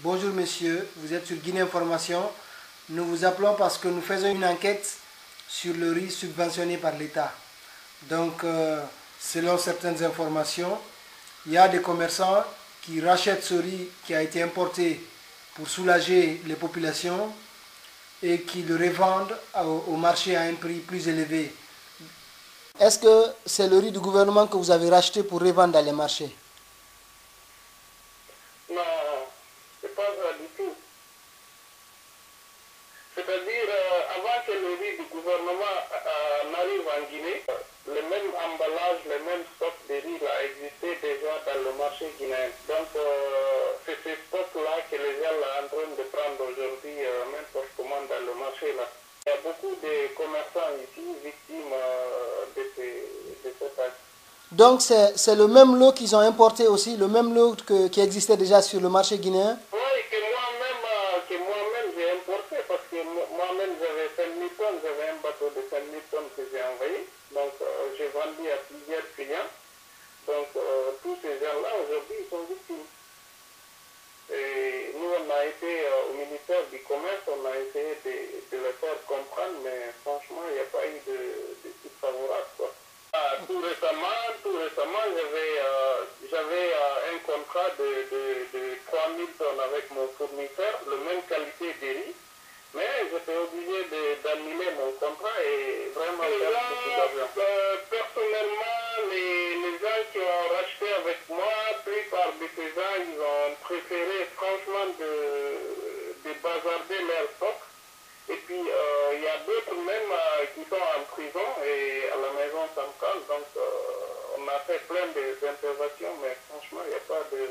Bonjour monsieur, vous êtes sur Guinée Information. Nous vous appelons parce que nous faisons une enquête sur le riz subventionné par l'État. Donc, selon certaines informations, il y a des commerçants qui rachètent ce riz qui a été importé pour soulager les populations et qui le revendent au marché à un prix plus élevé. Est-ce que c'est le riz du gouvernement que vous avez racheté pour revendre dans les marchés? Non, c'est pas ça du tout. C'est-à-dire, avant que le riz du gouvernement n'arrive en Guinée, le même emballage, le même stock de riz là, existait déjà dans le marché guinéen. Donc, c'est ce stock-là que les gens sont en train de prendre aujourd'hui n'importe comment dans le marché là. Il y a beaucoup de commerçants ici victimes de cette acte. Donc c'est le même lot qu'ils ont importé aussi, le même lot qui existait déjà sur le marché guinéen? Oui, que moi-même j'ai importé, parce que moi-même j'avais 5000 tonnes, j'avais un bateau de 5000 tonnes que j'ai envoyé. Donc j'ai vendu à plusieurs clients. Donc tous ces gens-là aujourd'hui ils sont victimes. Et nous on a été au ministère du Commerce, on a essayé de le faire comprendre, mais franchement il n'y a pas eu de suite favorable, quoi. Tout récemment, j'avais un contrat de 3000 tonnes avec mon fournisseur, la même qualité de riz, mais j'étais obligé d'annuler mon contrat et vraiment perdre beaucoup d'argent. Personnellement, les gens qui ont racheté avec moi, la plupart de ces gens, ils ont préféré franchement de bazarder leur stock. Et puis, il y a d'autres même qui sont en prison et à la maison ça me calme. Donc, on a fait plein d'interventions, mais franchement, il n'y a pas de...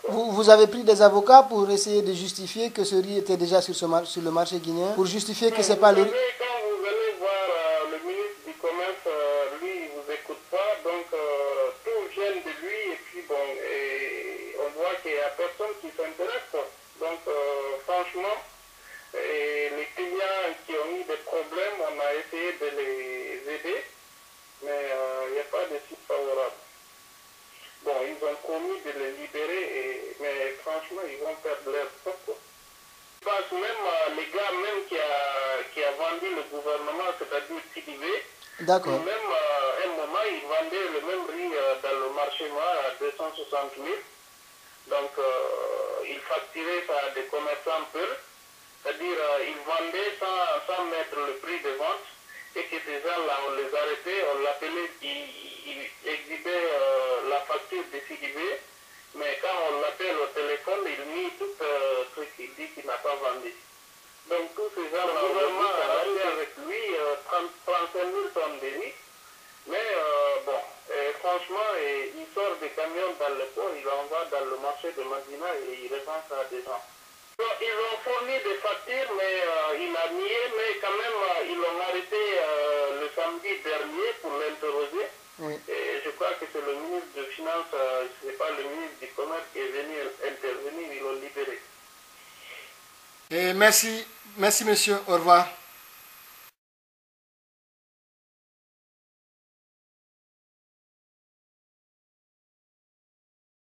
Vous avez pris des avocats pour essayer de justifier que ce riz était déjà sur le marché guinéen, pour justifier que c'est pas le riz. Quand vous allez voir le ministre du Commerce, lui, il ne vous écoute pas. Donc, tout vient de lui. Et puis, bon, et on voit qu'il n'y a personne qui s'intéresse. Donc, franchement, les clients qui ont eu des problèmes, on a essayé de les aider, mais il n'y a pas de suite favorable. Bon, ils ont promis de les libérer, mais franchement, ils vont perdre leur stock. Je pense même les gars même qui a vendu le gouvernement, c'est-à-dire Sidibé, D'accord. même à un moment, ils vendaient le même riz dans le marché noir à 260 000. Donc, ils facturaient ça à des commerçants purs, c'est-à-dire ils vendaient sans mettre le prix de vente, et que ces gens-là, on les arrêtait, on l'appelait, ils exhibaient la facture de Sidibé, mais quand on l'appelle au téléphone, il nie tout truc, il dit qu'il n'a pas vendu. Donc, tous ces gens-là, le gouvernement a racheté avec lui 35 000 tonnes de riz, mais bon, franchement, il sort des camions dans le port, il envoie dans le marché de Madina et il revend ça à des gens. Ils ont fourni des factures, mais il a nié, mais quand même, ils l'ont arrêté le samedi dernier pour l'interroger. Oui. Et je crois que c'est le ministre de Finances, ce n'est pas le ministre du Commerce qui est venu intervenir, ils l'ont libéré. Et merci monsieur, au revoir.